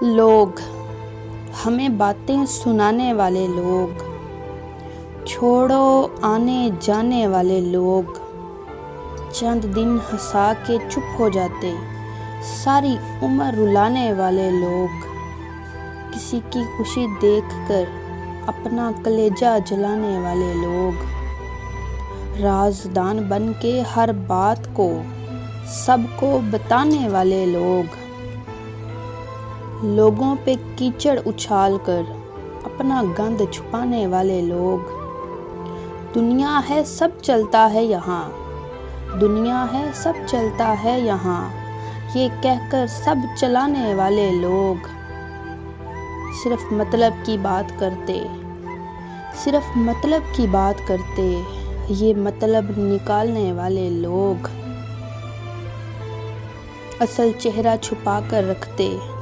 लोग, हमें बातें सुनाने वाले लोग, छोड़ो आने जाने वाले लोग, चंद दिन हंसा के चुप हो जाते, सारी उम्र रुलाने वाले लोग, किसी की खुशी देखकर अपना कलेजा जलाने वाले लोग, राज़दान बन के हर बात को सबको बताने वाले लोग, लोगों पे कीचड़ उछालकर अपना गंद छुपाने वाले लोग, दुनिया है सब चलता है यहाँ, दुनिया है सब चलता है यहाँ, ये कहकर सब चलाने वाले लोग, सिर्फ मतलब की बात करते, सिर्फ मतलब की बात करते, ये मतलब निकालने वाले लोग, असल चेहरा छुपा कर रखते।